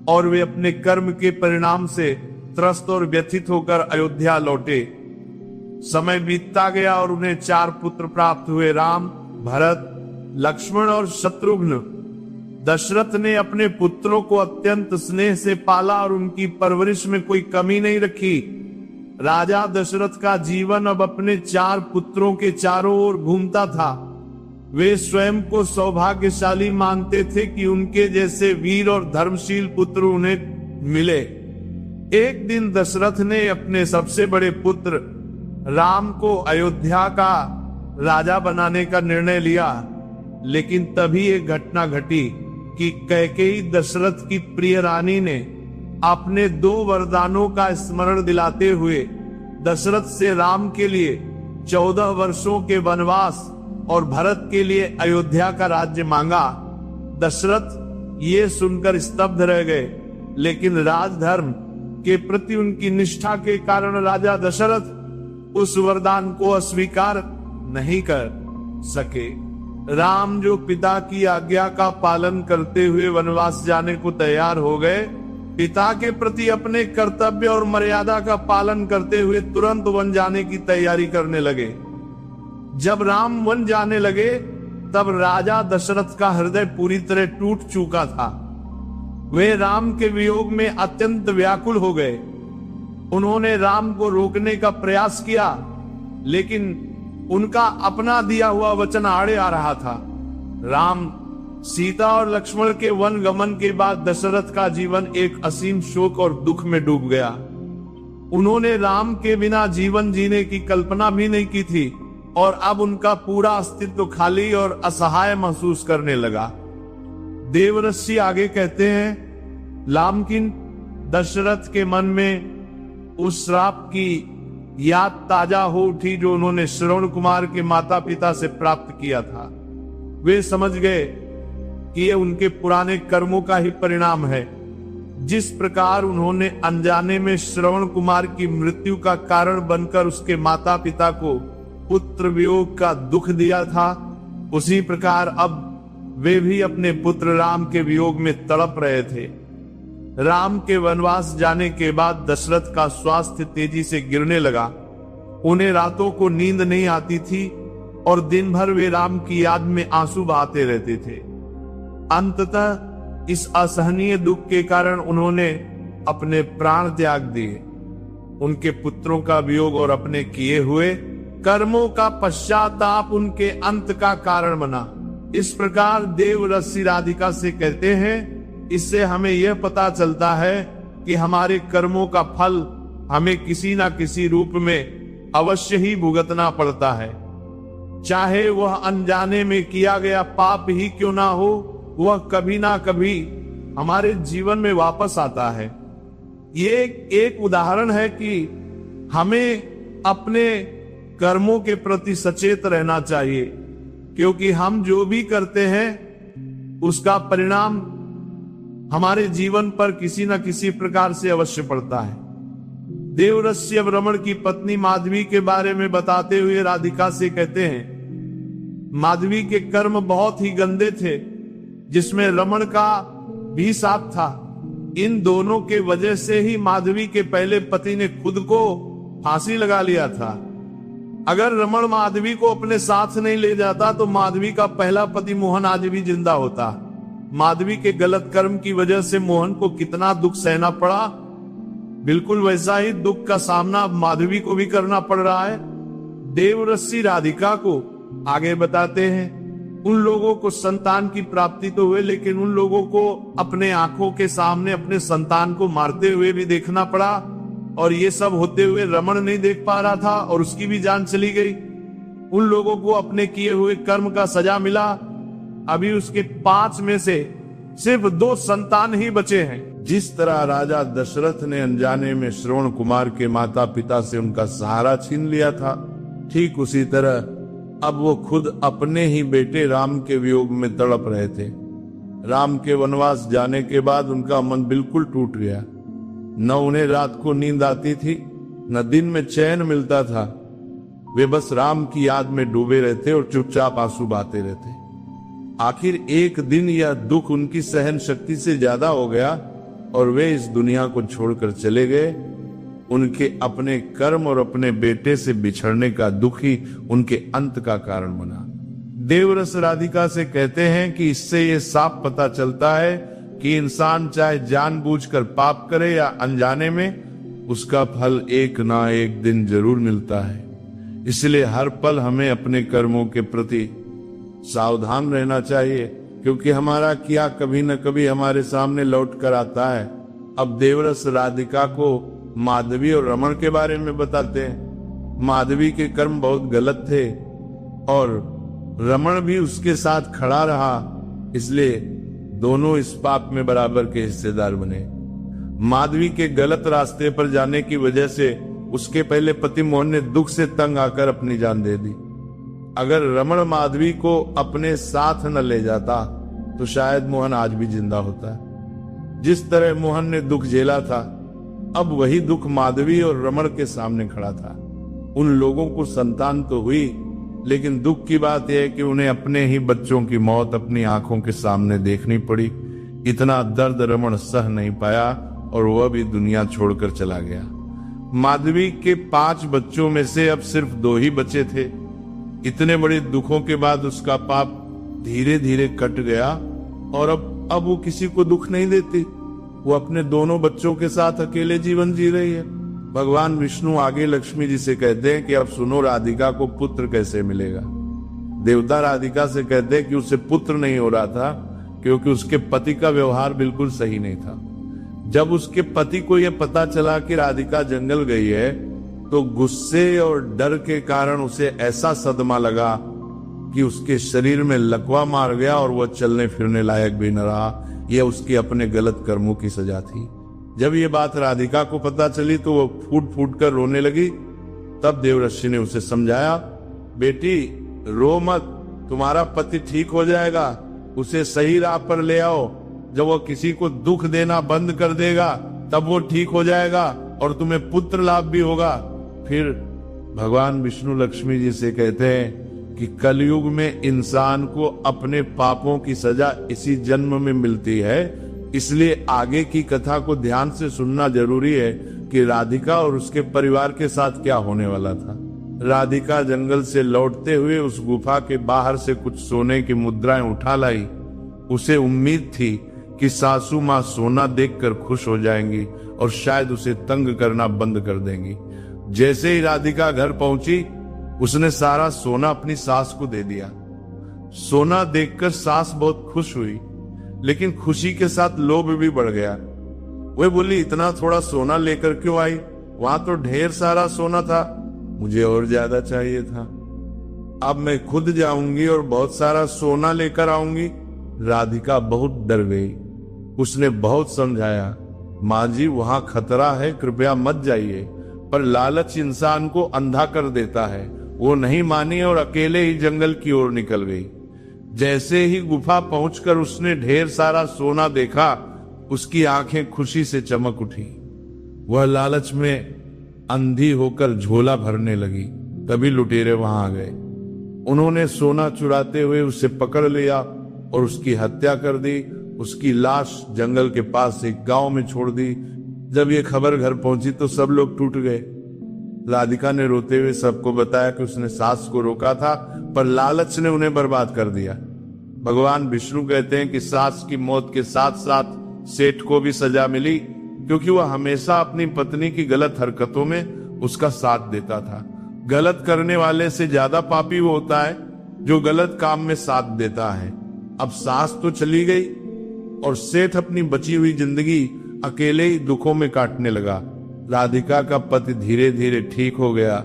और वे अपने कर्म के परिणाम से त्रस्त और व्यथित होकर अयोध्या लौटे। समय बीतता गया और उन्हें 4 पुत्र प्राप्त हुए, राम, भरत, लक्ष्मण और शत्रुघ्न। दशरथ ने अपने पुत्रों को अत्यंत स्नेह से पाला और उनकी परवरिश में कोई कमी नहीं रखी। राजा दशरथ का जीवन अब अपने 4 पुत्रों के चारों ओर घूमता था। वे स्वयं को सौभाग्यशाली मानते थे कि उनके जैसे वीर और धर्मशील पुत्र उन्हें मिले। एक दिन दशरथ ने अपने सबसे बड़े पुत्र राम को अयोध्या का राजा बनाने का निर्णय लिया, लेकिन तभी एक घटना घटी कि कैकेयी दशरथ की प्रिय रानी ने अपने 2 वरदानों का स्मरण दिलाते हुए दशरथ से राम के लिए 14 वर्षों के वनवास और भरत के लिए अयोध्या का राज्य मांगा। दशरथ ये सुनकर स्तब्ध रह गए, लेकिन राजधर्म के प्रति उनकी निष्ठा के कारण राजा दशरथ उस वरदान को अस्वीकार नहीं कर सके। राम, जो पिता की आज्ञा का पालन करते हुए वनवास जाने को तैयार हो गए, पिता के प्रति अपने कर्तव्य और मर्यादा का पालन करते हुए तुरंत वन जाने की तैयारी करने लगे। जब राम वन जाने लगे, तब राजा दशरथ का हृदय पूरी तरह टूट चुका था। वे राम के वियोग में अत्यंत व्याकुल हो गए। उन्होंने राम को रोकने का प्रयास किया, लेकिन उनका अपना दिया हुआ वचन आड़े आ रहा था। राम, सीता और लक्ष्मण के वन गमन के बाद दशरथ का जीवन एक असीम शोक और दुख में डूब गया। उन्होंने राम के बिना जीवन जीने की कल्पना भी नहीं की थी, और अब उनका पूरा अस्तित्व खाली और असहाय महसूस करने लगा। देवऋषि आगे कहते हैं, लामकिन दशरथ के मन में उस श्राप की याद ताजा हो उठी जो उन्होंने श्रवण कुमार के माता पिता से प्राप्त किया था। वे समझ गए कि ये उनके पुराने कर्मों का ही परिणाम है। जिस प्रकार उन्होंने अनजाने में श्रवण कुमार की मृत्यु का कारण बनकर उसके माता पिता को पुत्र वियोग का दुख दिया था, उसी प्रकार अब वे भी अपने पुत्र राम के वियोग में तड़प रहे थे। राम के वनवास जाने के बाद दशरथ का स्वास्थ्य तेजी से गिरने लगा। उन्हें रातों को नींद नहीं आती थी और दिन भर वे राम की याद में आंसू बहाते रहते थे। अंततः इस असहनीय दुख के कारण उन्होंने अपने प्राण त्याग दिए। उनके पुत्रों का वियोग और अपने किए हुए कर्मों का पश्चाताप उनके अंत का कारण बना। इस प्रकार देवरसी राधिका से कहते हैं, इससे हमें यह पता चलता है कि हमारे कर्मों का फल हमें किसी न किसी रूप में अवश्य ही भुगतना पड़ता है। चाहे वह अनजाने में किया गया पाप ही क्यों ना हो, वह कभी ना कभी हमारे जीवन में वापस आता है। ये एक उदाहरण है कि हमें अपने कर्मों के प्रति सचेत रहना चाहिए, क्योंकि हम जो भी करते हैं उसका परिणाम हमारे जीवन पर किसी न किसी प्रकार से अवश्य पड़ता है। देवरस्य रमण की पत्नी माधवी के बारे में बताते हुए राधिका से कहते हैं, माधवी के कर्म बहुत ही गंदे थे, जिसमें रमण का भी साथ था। इन दोनों के वजह से ही माधवी के पहले पति ने खुद को फांसी लगा लिया था। अगर रमण माधवी को अपने साथ नहीं ले जाता तो माधवी का पहला पति मोहन आज भी जिंदा होता। माधवी के गलत कर्म की वजह से मोहन को कितना दुख सहना पड़ा, बिल्कुल वैसा ही दुख का सामना माधवी को भी करना पड़ रहा है। देवरसी राधिका को आगे बताते हैं, उन लोगों को संतान की प्राप्ति तो हुई, लेकिन उन लोगों को अपने आंखों के सामने अपने संतान को मारते हुए भी देखना पड़ा, और ये सब होते हुए रमण नहीं देख पा रहा था और उसकी भी जान चली गई। उन लोगों को अपने किए हुए कर्म का सजा मिला। अभी उसके 5 में से सिर्फ 2 संतान ही बचे हैं। जिस तरह राजा दशरथ ने अनजाने में श्रवण कुमार के माता पिता से उनका सहारा छीन लिया था, ठीक उसी तरह अब वो खुद अपने ही बेटे राम के वियोग में तड़प रहे थे। राम के वनवास जाने के बाद उनका मन बिल्कुल टूट गया। न उन्हें रात को नींद आती थी, न दिन में चैन मिलता था। वे बस राम की याद में डूबे रहते और चुपचाप आंसू बहाते रहते। आखिर एक दिन यह दुख उनकी सहन शक्ति से ज्यादा हो गया और वे इस दुनिया को छोड़कर चले गए। उनके अपने कर्म और अपने बेटे से बिछड़ने का दुख ही उनके अंत का कारण बना। देवरस राधिका से कहते हैं कि इससे ये साफ पता चलता है कि इंसान चाहे जानबूझकर पाप करे या अनजाने में, उसका फल एक ना एक दिन जरूर मिलता है। इसलिए हर पल हमें अपने कर्मों के प्रति सावधान रहना चाहिए, क्योंकि हमारा किया कभी न कभी हमारे सामने लौट कर आता है। अब देवरस राधिका को माधवी और रमण के बारे में बताते हैं। माधवी के कर्म बहुत गलत थे और रमण भी उसके साथ खड़ा रहा, इसलिए दोनों इस पाप में बराबर के हिस्सेदार बने। माधवी के गलत रास्ते पर जाने की वजह से उसके पहले पति मोहन ने दुख से तंग आकर अपनी जान दे दी। अगर रमण माधवी को अपने साथ न ले जाता तो शायद मोहन आज भी जिंदा होता। जिस तरह मोहन ने दुख झेला था, अब वही दुख माधवी और रमण के सामने खड़ा था। उन लोगों को संतान तो हुई, लेकिन दुख की बात यह है कि उन्हें अपने ही बच्चों की मौत अपनी आंखों के सामने देखनी पड़ी। इतना दर्द रमण सह नहीं पाया और वह भी दुनिया छोड़कर चला गया। माधवी के 5 बच्चों में से अब सिर्फ 2 ही बचे थे। इतने बड़े दुखों के बाद उसका पाप धीरे धीरे कट गया और अब वो किसी को दुख नहीं देती। वो अपने दोनों बच्चों के साथ अकेले जीवन जी रही है। भगवान विष्णु आगे लक्ष्मी जी से कहते हैं कि अब सुनो राधिका को पुत्र कैसे मिलेगा। देवता राधिका से कहते हैं कि उसे पुत्र नहीं हो रहा था क्योंकि उसके पति का व्यवहार बिल्कुल सही नहीं था। जब उसके पति को यह पता चला कि राधिका जंगल गई है तो गुस्से और डर के कारण उसे ऐसा सदमा लगा कि उसके शरीर में लकवा मार गया और वह चलने फिरने लायक भी न रहा। यह उसके अपने गलत कर्मों की सजा थी। जब ये बात राधिका को पता चली तो वो फूट फूट कर रोने लगी। तब देवऋषि ने उसे समझाया, बेटी रो मत, तुम्हारा पति ठीक हो जाएगा, उसे सही राह पर ले आओ। जब वो किसी को दुख देना बंद कर देगा तब वो ठीक हो जाएगा और तुम्हें पुत्र लाभ भी होगा। फिर भगवान विष्णु लक्ष्मी जी से कहते हैं कि कलयुग में इंसान को अपने पापों की सजा इसी जन्म में मिलती है, इसलिए आगे की कथा को ध्यान से सुनना जरूरी है कि राधिका और उसके परिवार के साथ क्या होने वाला था। राधिका जंगल से लौटते हुए उस गुफा के बाहर से कुछ सोने की मुद्राएं उठा लाई। उसे उम्मीद थी कि सासू माँ सोना देखकर खुश हो जाएंगी और शायद उसे तंग करना बंद कर देंगी। जैसे ही राधिका घर पहुंची, उसने सारा सोना अपनी सास को दे दिया। सोना देखकर सास बहुत खुश हुई, लेकिन खुशी के साथ लोभ भी बढ़ गया। वह बोली, इतना थोड़ा सोना लेकर क्यों आई? वहां तो ढेर सारा सोना था, मुझे और ज्यादा चाहिए था। अब मैं खुद जाऊंगी और बहुत सारा सोना लेकर आऊंगी। राधिका बहुत डर गई। उसने बहुत समझाया, माँ जी वहां खतरा है, कृपया मत जाइए। पर लालच इंसान को अंधा कर देता है। वो नहीं मानी और अकेले ही जंगल की ओर निकल गई। जैसे ही गुफा पहुंचकर उसने ढेर सारा सोना देखा, उसकी आंखें खुशी से चमक उठी। वह लालच में अंधी होकर झोला भरने लगी। तभी लुटेरे वहां आ गए। उन्होंने सोना चुराते हुए उसे पकड़ लिया और उसकी हत्या कर दी। उसकी लाश जंगल के पास एक गांव में छोड़ दी। जब ये खबर घर पहुंची तो सब लोग टूट गए। राधिका ने रोते हुए सबको बताया कि उसने सास को रोका था, पर लालच ने उन्हें बर्बाद कर दिया। भगवान विष्णु कहते हैं कि सास की मौत के साथ साथ सेठ को भी सजा मिली, क्योंकि वह हमेशा अपनी पत्नी की गलत हरकतों में उसका साथ देता था। गलत करने वाले से ज्यादा पापी वो होता है जो गलत काम में साथ देता है। अब सास तो चली गई और सेठ अपनी बची हुई जिंदगी अकेले ही दुखों में काटने लगा। राधिका का पति धीरे धीरे ठीक हो गया।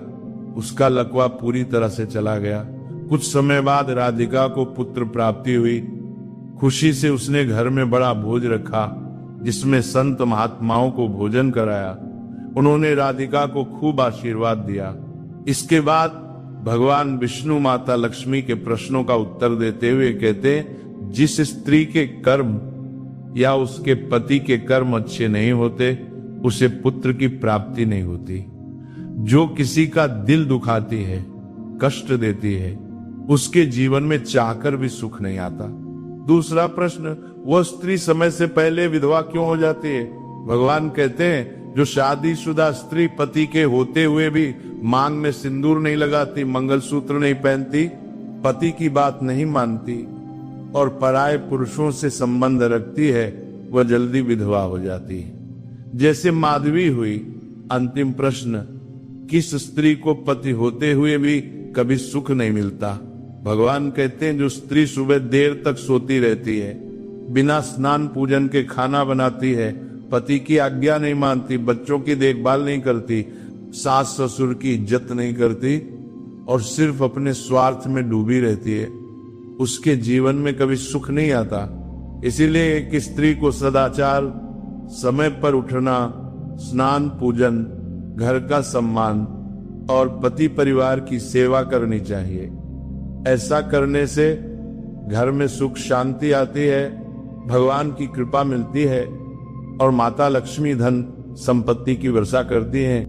उसका लकवा पूरी तरह से चला गया। कुछ समय बाद राधिका को पुत्र प्राप्ति हुई। खुशी से उसने घर में बड़ा भोज रखा, जिसमें संत महात्माओं को भोजन कराया। उन्होंने राधिका को खूब आशीर्वाद दिया। इसके बाद भगवान विष्णु माता लक्ष्मी के प्रश्नों का उत्तर देते हुए कहते, जिस स्त्री के कर्म या उसके पति के कर्म अच्छे नहीं होते, उसे पुत्र की प्राप्ति नहीं होती। जो किसी का दिल दुखाती है, कष्ट देती है, उसके जीवन में चाहकर भी सुख नहीं आता। दूसरा प्रश्न, वह स्त्री समय से पहले विधवा क्यों हो जाती है? भगवान कहते हैं, जो शादीशुदा स्त्री पति के होते हुए भी मांग में सिंदूर नहीं लगाती, मंगलसूत्र नहीं पहनती, पति की बात नहीं मानती और पराये पुरुषों से संबंध रखती है, वह जल्दी विधवा हो जाती है। जैसे माधवी हुई। अंतिम प्रश्न, किस स्त्री को पति होते हुए भी कभी सुख नहीं मिलता? भगवान कहते हैं, जो स्त्री सुबह देर तक सोती रहती है, बिना स्नान पूजन के खाना बनाती है, पति की आज्ञा नहीं मानती, बच्चों की देखभाल नहीं करती, सास ससुर की इज्जत नहीं करती और सिर्फ अपने स्वार्थ में डूबी रहती है, उसके जीवन में कभी सुख नहीं आता। इसीलिए एक स्त्री को सदाचार, समय पर उठना, स्नान पूजन, घर का सम्मान और पति परिवार की सेवा करनी चाहिए। ऐसा करने से घर में सुख शांति आती है, भगवान की कृपा मिलती है और माता लक्ष्मी धन संपत्ति की वर्षा करती हैं।